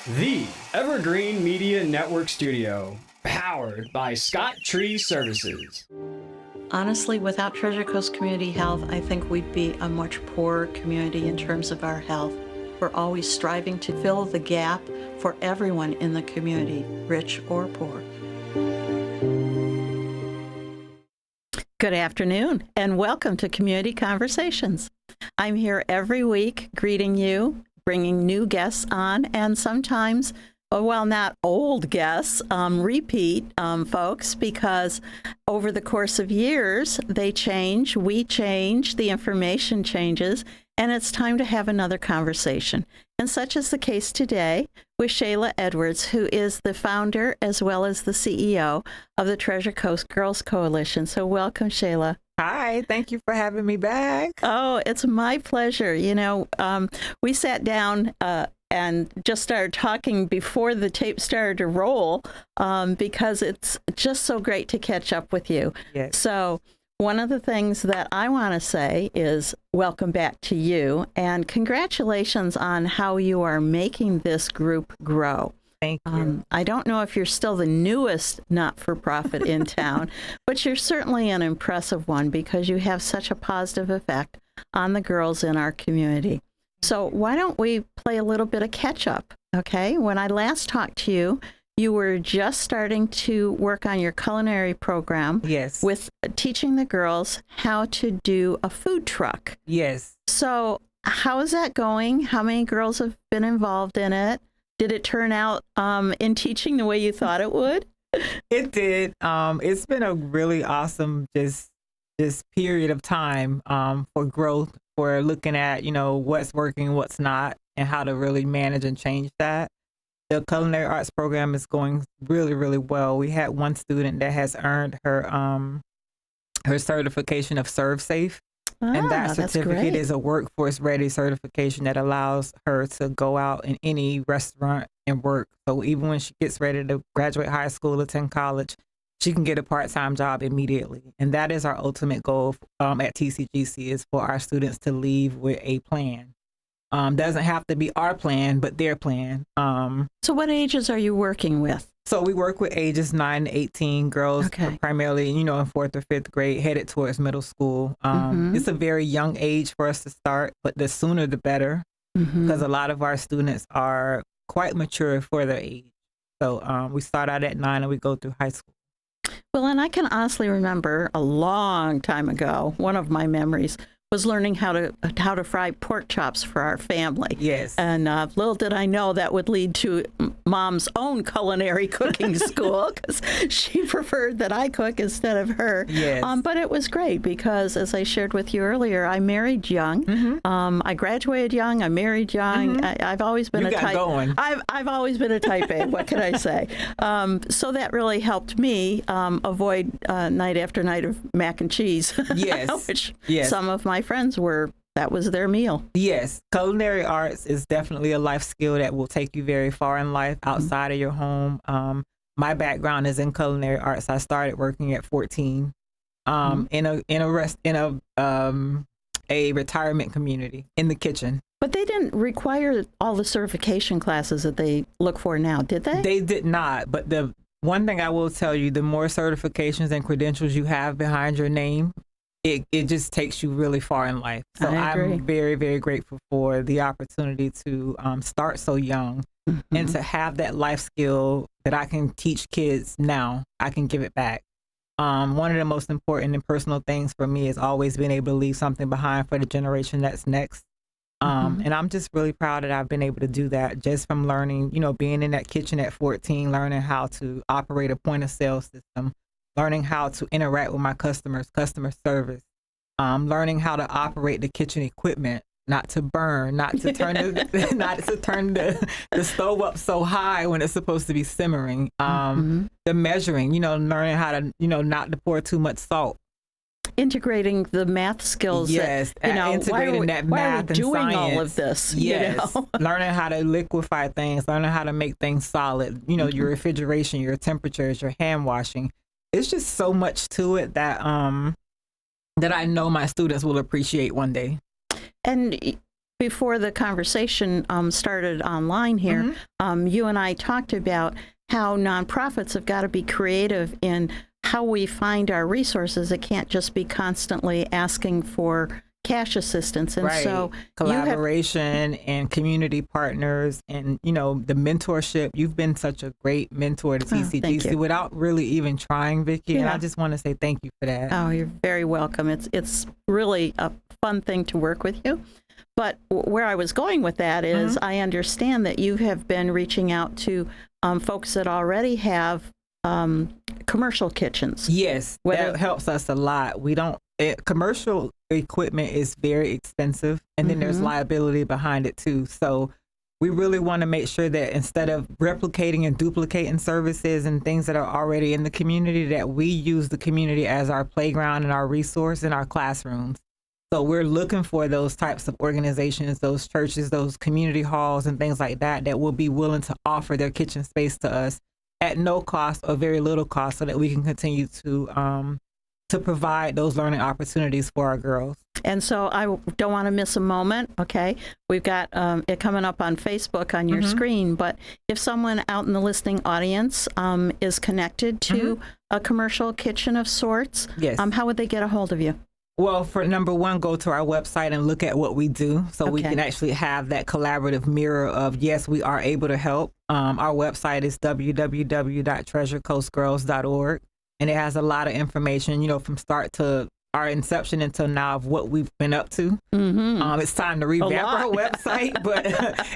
The Evergreen Media Network Studio, powered by Scott Tree Services. Honestly, without Treasure Coast Community Health, I think we'd be a much poorer community in terms of our health. We're always striving to fill the gap for everyone in the community, rich or poor. Good afternoon, and welcome to Community Conversations. I'm here every week greeting you, bringing new guests on, and sometimes, well, not old guests, repeat folks, because over the course of years, they change, we change, the information changes, and it's time to have another conversation. And such is the case today with Shala Edwards, who is the founder as well as the CEO of the Treasure Coast Girls Coalition. So welcome, Shala. Hi, thank you for having me back. Oh, it's my pleasure. You know, we sat down and just started talking before the tape started to roll because it's just so great to catch up with you. Yes. So one of the things that I want to say is welcome back to you and congratulations on how you are making this group grow. Thank you. I don't know if you're still the newest not-for-profit in town, but you're certainly an impressive one because you have such a positive effect on the girls in our community. So why don't we play a little bit of catch-up, okay? When I last talked to you, you were just starting to work on your culinary program. Yes. With teaching the girls how to do a food truck. Yes. So how is that going? How many girls have been involved in it? Did it turn out in teaching the way you thought it would? It did. It's been a really awesome just period of time for growth, for looking at, what's working, what's not, and how to really manage and change that. The culinary arts program is going really, really well. We had one student that has earned her certification of Serve Safe. And that certificate is a workforce ready certification that allows her to go out in any restaurant and work. So even when she gets ready to graduate high school, attend college, she can get a part-time job immediately. And that is our ultimate goal at TCCH, is for our students to leave with a plan. Doesn't have to be our plan, but their plan. So what ages are you working with? So we work with ages 9 to 18, girls primarily, in 4th or 5th grade, headed towards middle school. It's a very young age for us to start, but the sooner the better, because a lot of our students are quite mature for their age. So we start out at 9 and we go through high school. Well, and I can honestly remember a long time ago, one of my memories was learning how to fry pork chops for our family. Yes. And little did I know that would lead to Mom's own culinary cooking school, because she preferred that I cook instead of her. Yes. But it was great because, as I shared with you earlier, I married young. I graduated young. I married young. I've always been a type. I've always been a type A. What can I say? So that really helped me avoid night after night of mac and cheese. Yes. Which some of my friends that was their meal. Yes. Culinary arts is definitely a life skill that will take you very far in life outside of your home. My background is in culinary arts. I started working at 14 in a retirement community in the kitchen. But they didn't require all the certification classes that they look for now, did they? They did not. But the one thing I will tell you, the more certifications and credentials you have behind your name, it just takes you really far in life. So I'm very, very grateful for the opportunity to start so young and to have that life skill that I can teach kids now. I can give it back. One of the most important and personal things for me is always being able to leave something behind for the generation that's next. And I'm just really proud that I've been able to do that just from learning, being in that kitchen at 14, learning how to operate a point of sale system, learning how to interact with my customers, customer service, learning how to operate the kitchen equipment, not to burn, not to turn the stove up so high when it's supposed to be simmering. The measuring, learning how to, not to pour too much salt. Integrating the math skills. Yes, integrating that math and doing science. All of this. Yes, learning how to liquefy things, learning how to make things solid. Your refrigeration, your temperatures, your hand washing. It's just so much to it that that I know my students will appreciate one day. And before the conversation started online here, you and I talked about how nonprofits have got to be creative in how we find our resources. It can't just be constantly asking for cash assistance. And right. so collaboration and community partners and, the mentorship. You've been such a great mentor to TCGC without really even trying, Vicki. And I just want to say thank you for that. Oh, you're very welcome. It's really a fun thing to work with you. But where I was going with that is I understand that you have been reaching out to folks that already have commercial kitchens. Yes, that helps us a lot. Commercial equipment is very expensive, and then there's liability behind it too. So we really want to make sure that instead of replicating and duplicating services and things that are already in the community, that we use the community as our playground and our resource in our classrooms. So we're looking for those types of organizations, those churches, those community halls and things like that, that will be willing to offer their kitchen space to us at no cost or very little cost, so that we can continue to provide those learning opportunities for our girls. And so I don't want to miss a moment, okay? We've got it coming up on Facebook on your screen, but if someone out in the listening audience is connected to a commercial kitchen of sorts, how would they get a hold of you? Well, for number one, go to our website and look at what we do, so we can actually have that collaborative mirror of, yes, we are able to help. Our website is www.treasurecoastgirls.org, and it has a lot of information, from start to our inception until now of what we've been up to. It's time to revamp our website, but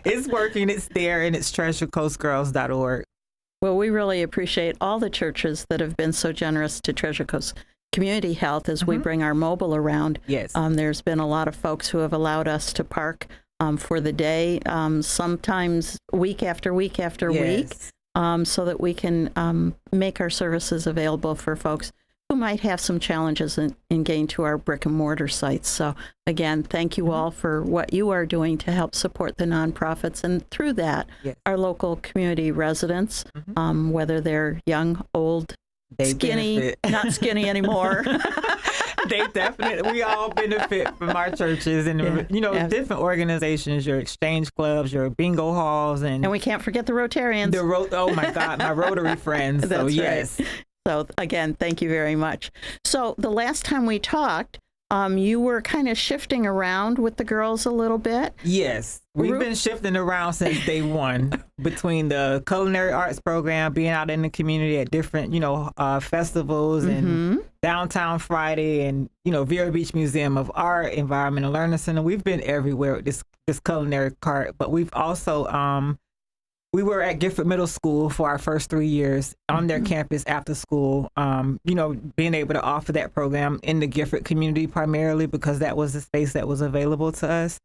it's working, it's there, and it's treasurecoastgirls.org. Well, we really appreciate all the churches that have been so generous to Treasure Coast Community Health as we bring our mobile around. Yes. There's been a lot of folks who have allowed us to park for the day, sometimes week after week after week, so that we can make our services available for folks who might have some challenges in getting to our brick and mortar sites. So again, thank you all for what you are doing to help support the nonprofits, and through that, our local community residents, whether they're young, old, skinny, not skinny anymore. We all benefit from our churches and, different organizations, your exchange clubs, your bingo halls. And we can't forget the Rotarians. Oh my God, my Rotary friends. That's yes. Right. So again, thank you very much. So the last time we talked, you were kind of shifting around with the girls a little bit. Yes. We've been shifting around since day one, between the culinary arts program, being out in the community at different, festivals and Downtown Friday and, Vero Beach Museum of Art, Environmental Learning Center. We've been everywhere with this culinary part, but we've also, we were at Gifford Middle School for our first 3 years on their campus after school, being able to offer that program in the Gifford community primarily because that was the space that was available to us.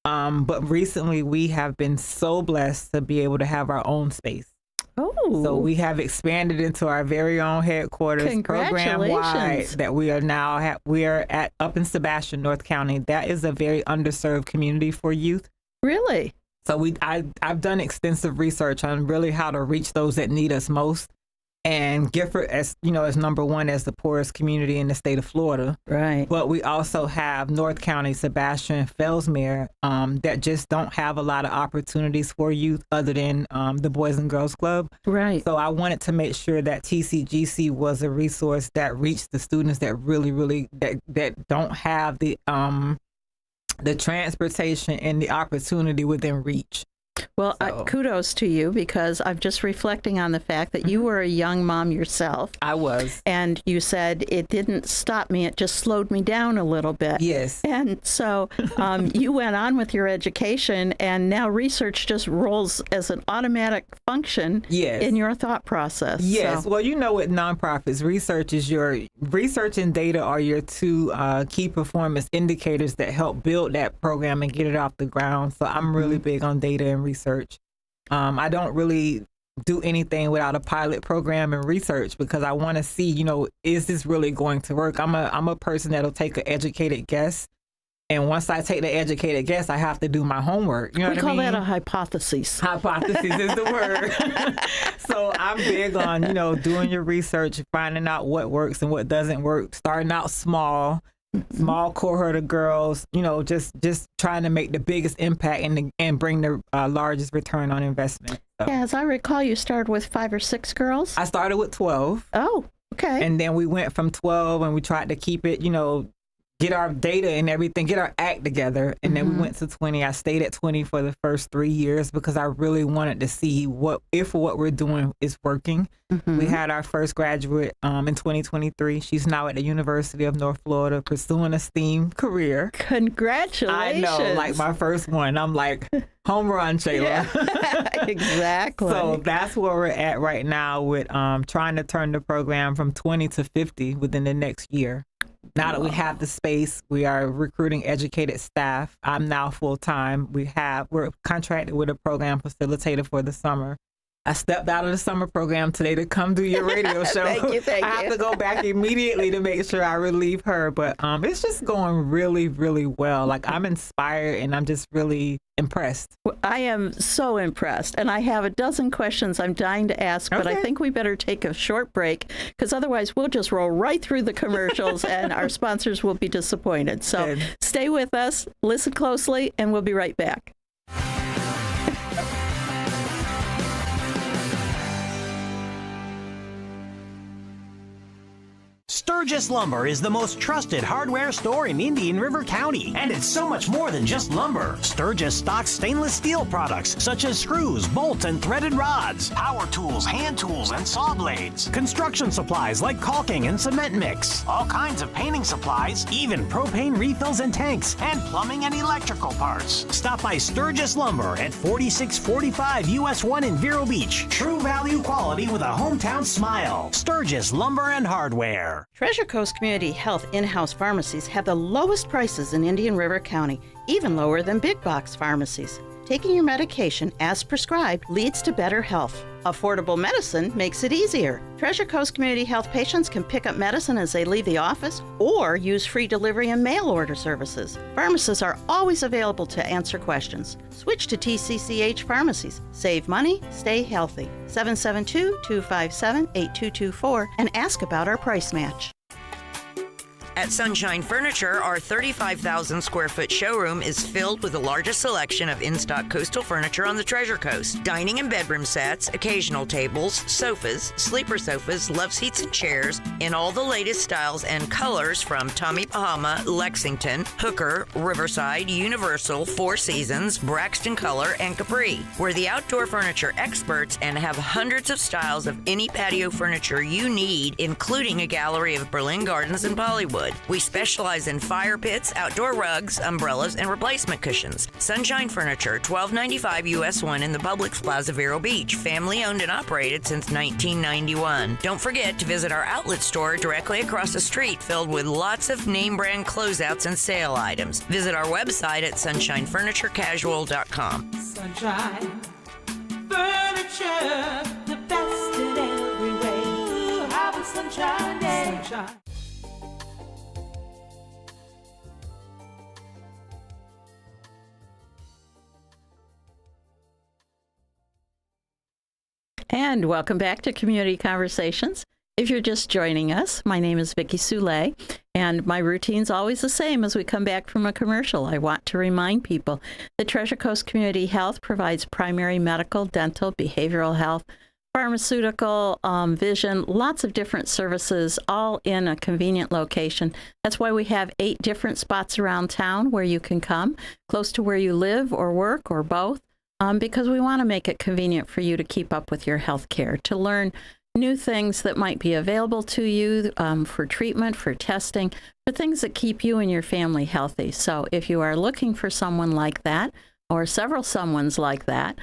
But recently we have been so blessed to be able to have our own space. Oh. So we have expanded into our very own headquarters program-wide that we are now we are at up in Sebastian, North County. That is a very underserved community for youth. Really? So I've done extensive research on really how to reach those that need us most. And Gifford, as is number one as the poorest community in the state of Florida. Right. But we also have North County, Sebastian, Fellsmere, that just don't have a lot of opportunities for youth other than the Boys and Girls Club. Right. So I wanted to make sure that TCGC was a resource that reached the students that really, really that don't have the transportation and the opportunity within reach. Well, kudos to you, because I'm just reflecting on the fact that you were a young mom yourself. I was. And you said it didn't stop me, it just slowed me down a little bit. Yes. And so you went on with your education, and now research just rolls as an automatic function in your thought process. Yes. So. Well, with nonprofits, research and data are your two key performance indicators that help build that program and get it off the ground. So I'm really big on data and research. I don't really do anything without a pilot program and research because I want to see, is this really going to work? I'm a person that'll take an educated guess. And once I take the educated guess, I have to do my homework. You know what I mean? We call that a hypothesis. Hypothesis is the word. So I'm big on, doing your research, finding out what works and what doesn't work, starting out small, small cohort of girls, just trying to make the biggest impact and bring the largest return on investment. So. Yeah, as I recall, you started with 5 or 6 girls? I started with 12. Oh, okay. And then we went from 12 and we tried to keep it, get our data and everything, get our act together. And then we went to 20. I stayed at 20 for the first 3 years because I really wanted to see if what we're doing is working. We had our first graduate in 2023. She's now at the University of North Florida pursuing a STEAM career. Congratulations. I know, like my first one. I'm like, home run, Shala. Yeah. Exactly. So that's where we're at right now with trying to turn the program from 20 to 50 within the next year. Now that we have the space, we are recruiting educated staff. I'm now full-time. We're contracted with a program facilitator for the summer. I stepped out of the summer program today to come do your radio show. Thank I have to go back immediately to make sure I relieve her. But it's just going really, really well. Like, I'm inspired and I'm just really impressed. I am so impressed. And I have a dozen questions I'm dying to ask, but I think we better take a short break because otherwise we'll just roll right through the commercials and our sponsors will be disappointed. So stay with us, listen closely, and we'll be right back. Sturgis Lumber is the most trusted hardware store in Indian River County, and it's so much more than just lumber. Sturgis stocks stainless steel products such as screws, bolts, and threaded rods, power tools, hand tools, and saw blades, construction supplies like caulking and cement mix, all kinds of painting supplies, even propane refills and tanks, and plumbing and electrical parts. Stop by Sturgis Lumber at 4645 US 1 in Vero Beach. True value quality with a hometown smile. Sturgis Lumber and Hardware. Treasure Coast Community Health in-house pharmacies have the lowest prices in Indian River County, even lower than big box pharmacies. Taking your medication as prescribed leads to better health. Affordable medicine makes it easier. Treasure Coast Community Health patients can pick up medicine as they leave the office or use free delivery and mail order services. Pharmacists are always available to answer questions. Switch to TCCH pharmacies. Save money, stay healthy. 772-257-8224 and ask about our price match. At Sunshine Furniture, our 35,000 square foot showroom is filled with the largest selection of in-stock coastal furniture on the Treasure Coast. Dining and bedroom sets, occasional tables, sofas, sleeper sofas, love seats and chairs in all the latest styles and colors from Tommy Bahama, Lexington, Hooker, Riverside, Universal, Four Seasons, Braxton Color, and Capri. We're the outdoor furniture experts and have hundreds of styles of any patio furniture you need, including a gallery of Berlin Gardens and Bollywood. We specialize in fire pits, outdoor rugs, umbrellas, and replacement cushions. Sunshine Furniture, 1295 US 1 in the Publix Plaza, Vero Beach. Family owned and operated since 1991. Don't forget to visit our outlet store directly across the street, filled with lots of name brand closeouts and sale items. Visit our website at sunshinefurniturecasual.com. Sunshine Furniture, the best in every way. Have a sunshine day. Sunshine. And welcome back to Community Conversations. If you're just joining us, my name is Vicki Soule, and my routine's always the same as we come back from a commercial. I want to remind people that Treasure Coast Community Health provides primary medical, dental, behavioral health, pharmaceutical, vision, lots of different services, all in a convenient location. That's why we have 8 different spots around town where you can come, close to where you live or work or both. Because we want to make it convenient for you to keep up with your health care, to learn new things that might be available to you for treatment, for testing, for things that keep you and your family healthy. So if you are looking for someone like that, or several someones like that,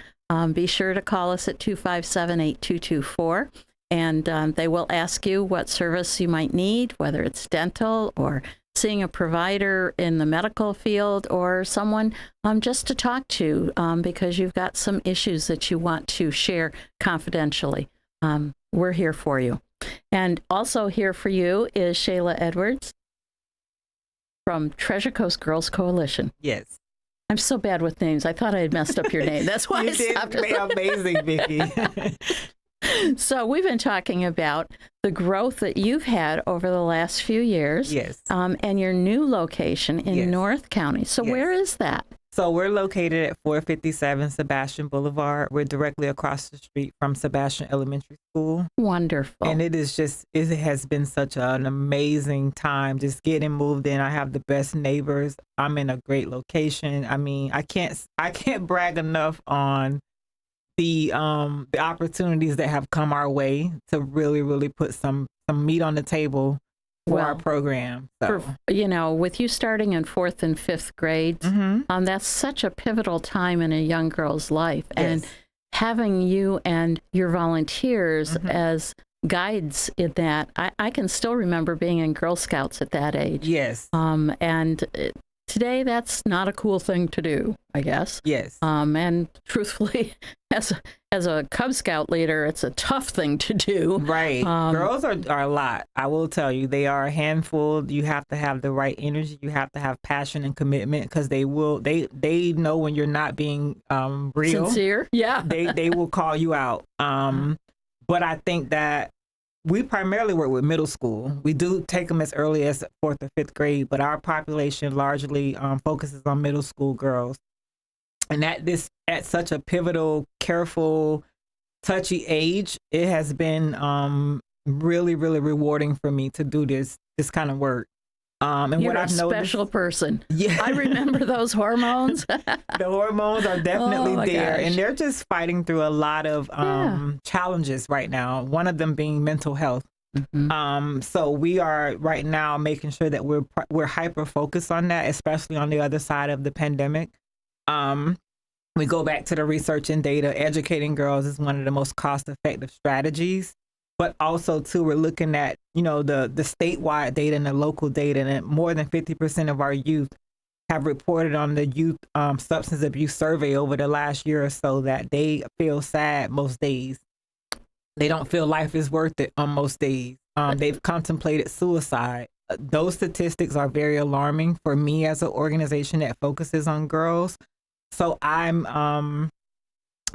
be sure to call us at 257-8224, and they will ask you what service you might need, whether it's dental or seeing a provider in the medical field or someone just to talk to because you've got some issues that you want to share confidentially. We're here for you. And also here for you is Shala Edwards from Treasure Coast Girls Coalition. Yes. I'm so bad with names. I thought I had messed up your name. That's why I stopped. You did amazing, Vicki. So we've been talking about the growth that you've had over the last few years. Yes. And your new location in Yes. North County. So Yes. where is that? So we're located at 457 Sebastian Boulevard. We're directly across the street from Sebastian Elementary School. Wonderful. And it has been such an amazing time just getting moved in. I have the best neighbors. I'm in a great location. I mean, I can't brag enough on the opportunities that have come our way to really, really put some meat on the table for our program. So. With you starting in 4th and 5th grades, that's such a pivotal time in a young girl's life. Yes. And having you and your volunteers as guides in that, I can still remember being in Girl Scouts at that age. Yes. Today, that's not a cool thing to do, I guess. Yes. And truthfully, as a Cub Scout leader, it's a tough thing to do. Right. Girls are a lot. I will tell you, they are a handful. You have to have the right energy. You have to have passion and commitment because they know when you're not being real. Sincere. Yeah. They will call you out. But I think that we primarily work with middle school. We do take them as early as 4th or 5th grade, but our population largely focuses on middle school girls. And at such a pivotal, careful, touchy age, it has been really, really rewarding for me to do this kind of work. And You're what I've noticed, special person. Yeah. I remember those hormones. The hormones are definitely there, gosh. and they're just fighting through a lot of challenges right now. One of them being mental health. So we are right now making sure that we're hyper focused on that, especially on the other side of the pandemic. We go back to the research and data. Educating girls is one of the most cost effective strategies. But also, too, we're looking at, the statewide data and the local data, and more than 50% of our youth have reported on the youth substance abuse survey over the last year or so that they feel sad most days. They don't feel life is worth it on most days. They've contemplated suicide. Those statistics are very alarming for me as an organization that focuses on girls. So I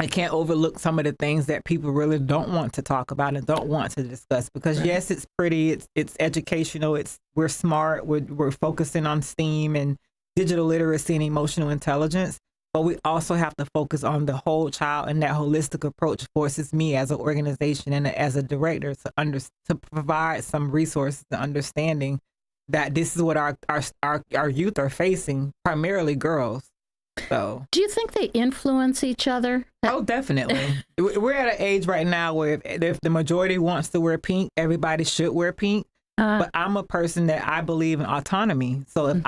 can't overlook some of the things that people really don't want to talk about and don't want to discuss because yes, it's pretty, it's educational, we're smart, we're focusing on STEAM and digital literacy and emotional intelligence, but we also have to focus on the whole child, and that holistic approach forces me as an organization and as a director to provide some resources to understanding that this is what our youth are facing, primarily girls. So, do you think they influence each other? Oh, definitely. We're at an age right now where if the majority wants to wear pink, everybody should wear pink. But I'm a person that I believe in autonomy. So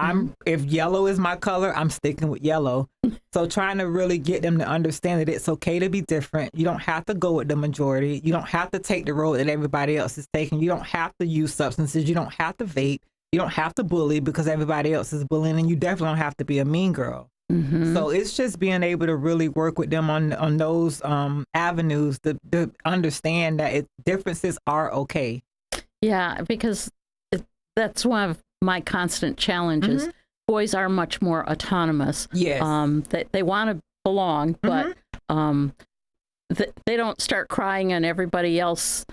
if yellow is my color, I'm sticking with yellow. So trying to really get them to understand that it's okay to be different. You don't have to go with the majority. You don't have to take the road that everybody else is taking. You don't have to use substances. You don't have to vape. You don't have to bully because everybody else is bullying, and you definitely don't have to be a mean girl. So it's just being able to really work with them on those avenues to understand that differences are okay. Yeah, because that's one of my constant challenges. Boys are much more autonomous. Yes. They want to belong, but they don't start crying and everybody else.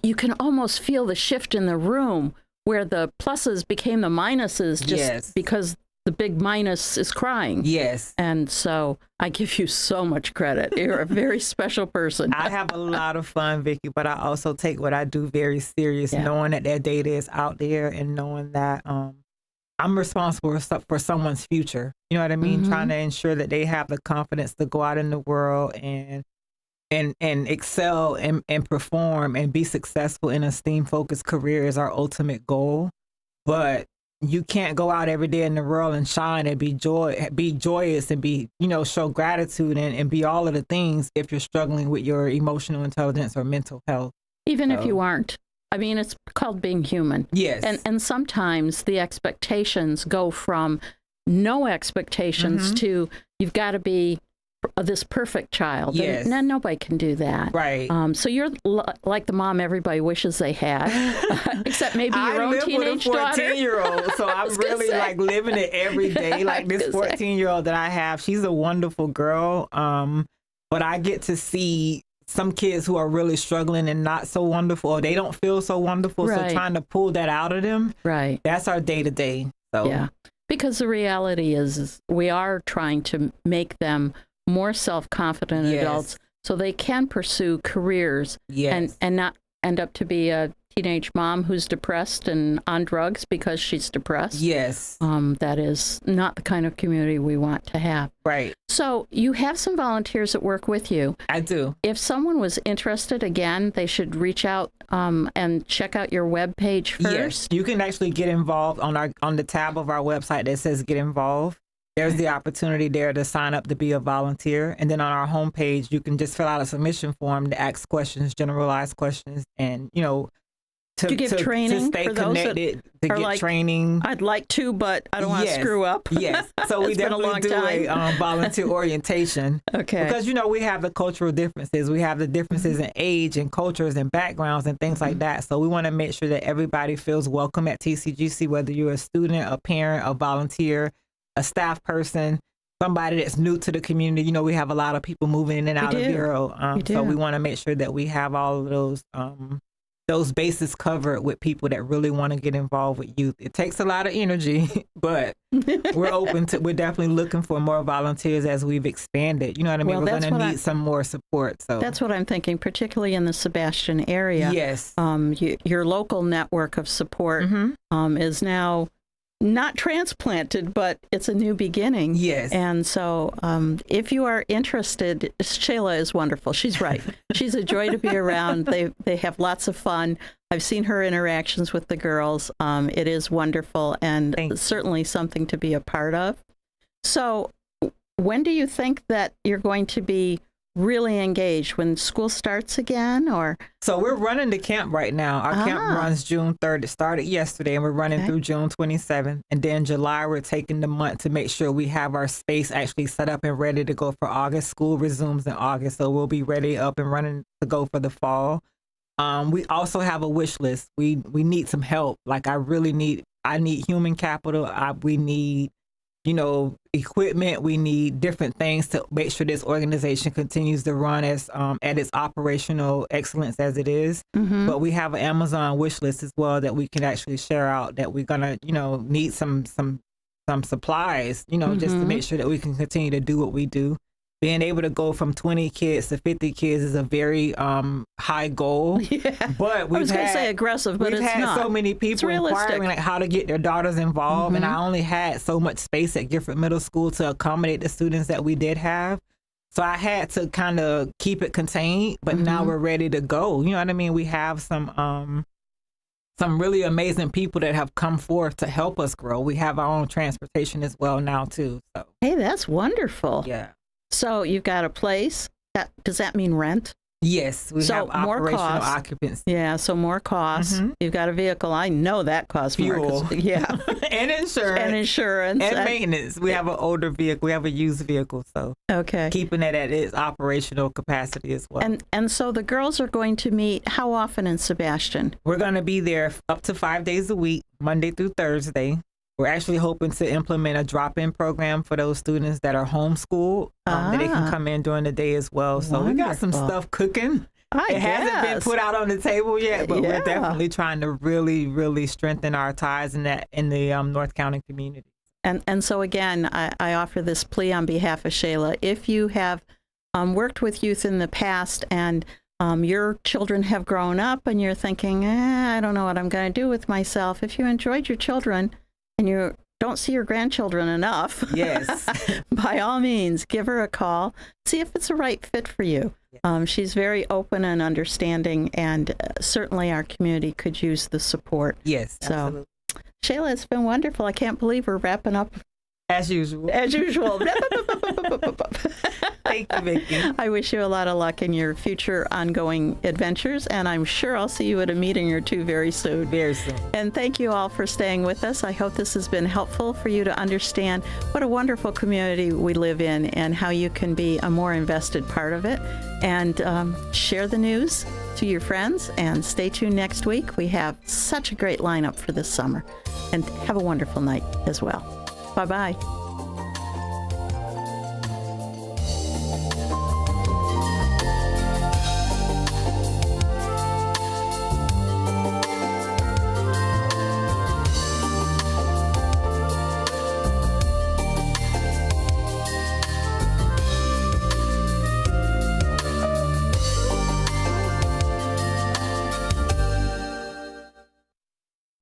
You can almost feel the shift in the room where the pluses became the minuses just because the big minus is crying. Yes. And so I give you so much credit. You're a very special person. I have a lot of fun, Vicki, but I also take what I do very serious, knowing that data is out there and knowing that I'm responsible for someone's future. You know what I mean? Trying to ensure that they have the confidence to go out in the world and excel and perform and be successful in a STEAM-focused career is our ultimate goal. But you can't go out every day in the world and shine and be joyous and be, show gratitude and be all of the things if you're struggling with your emotional intelligence or mental health. Even if you aren't. I mean, it's called being human. Yes. And sometimes the expectations go from no expectations to you've got to be this perfect child. Yes. And nobody can do that. Right. So you're like the mom everybody wishes they had, except maybe your own teenage daughter. I live with a 14-year-old, so I'm really like living it every day. Like this 14-year-old that I have, she's a wonderful girl. But I get to see some kids who are really struggling and not so wonderful, or they don't feel so wonderful. Right. So trying to pull that out of them, Right. that's our day to day. So Yeah. Because the reality is we are trying to make them more self-confident Yes. adults so they can pursue careers yes, and not end up to be a teenage mom who's depressed and on drugs because she's depressed. yes, That is not the kind of community we want to have. right. So you have some volunteers that work with you. I do. If someone was interested, again, they should reach out and check out your webpage first. Yes, you can actually get involved on the tab of our website that says "Get Involved." There's the opportunity there to sign up to be a volunteer, and then on our homepage, you can just fill out a submission form to ask questions, generalized questions, and To give training to stay for those that connected, to are get like, training. I'd like to, but I don't want to Yes. screw up. Yes, so we It's been a definitely long do time. a volunteer orientation. Okay. Because we have the cultural differences, we have the differences in age and cultures and backgrounds and things like that. So we want to make sure that everybody feels welcome at TCGC, whether you're a student, a parent, a volunteer, a staff person, somebody that's new to the community. We have a lot of people moving in and out of do. Bureau. We do. So we want to make sure that we have all of those bases covered with people that really want to get involved with youth. It takes a lot of energy, but we're definitely looking for more volunteers as we've expanded. You know what I mean? Well, We're that's going to what need some more support. So That's what I'm thinking, particularly in the Sebastian area. yes. Your local network of support is now not transplanted, but it's a new beginning. Yes. And so if you are interested, Shala is wonderful. She's right. She's a joy to be around. They have lots of fun. I've seen her interactions with the girls. It is wonderful and Thank you. certainly something to be a part of. So when do you think that you're going to be really engaged? When school starts again, or? So we're running the camp right now. Our camp runs June 3rd. It started yesterday, and we're running through June 27th. And then July, we're taking the month to make sure we have our space actually set up and ready to go for August. School resumes in August, so we'll be ready up and running to go for the fall. We also have a wish list. We need some help. Like I need human capital. We need equipment. We need different things to make sure this organization continues to run as at its operational excellence as it is. Mm-hmm. But we have an Amazon wish list as well that we can actually share out, that we're gonna need some supplies, just to make sure that we can continue to do what we do. Being able to go from 20 kids to 50 kids is a very high goal. Yeah. But I was going to say aggressive, but we've it's had not. so many people inquiring like how to get their daughters involved, and I only had so much space at Gifford Middle School to accommodate the students that we did have. So I had to kind of keep it contained, but now we're ready to go. You know what I mean? We have some really amazing people that have come forth to help us grow. We have our own transportation as well now too. So Hey, that's wonderful. yeah. So you've got a place. Does that mean rent? Yes, we So have more operational cost. occupancy. Yeah, so more costs. You've got a vehicle. I know that costs more. Fuel. Yeah. And insurance. And insurance. And maintenance. We have an older vehicle. We have a used vehicle, so Okay. keeping it at its operational capacity as well. And so the girls are going to meet how often in Sebastian? We're going to be there up to 5 days a week, Monday through Thursday. We're actually hoping to implement a drop-in program for those students that are homeschooled, that they can come in during the day as well. So we got some Wonderful. stuff cooking. I It hasn't been guess. put out on the table yet, but Yeah. we're definitely trying to really, really strengthen our ties in the North County community. And so again, I offer this plea on behalf of Shala. If you have worked with youth in the past and your children have grown up and you're thinking, I don't know what I'm going to do with myself. If you enjoyed your children and you don't see your grandchildren enough, Yes. by all means, give her a call. See if it's a right fit for you. She's very open and understanding, and certainly our community could use the support. Yes. So, Absolutely. Shala, it's been wonderful. I can't believe we're wrapping up As usual. as usual. Thank you, Vicki. I wish you a lot of luck in your future ongoing adventures, and I'm sure I'll see you at a meeting or two very soon. Very soon. And thank you all for staying with us. I hope this has been helpful for you to understand what a wonderful community we live in and how you can be a more invested part of it. And share the news to your friends, and stay tuned next week. We have such a great lineup for this summer. And have a wonderful night as well. Bye-bye.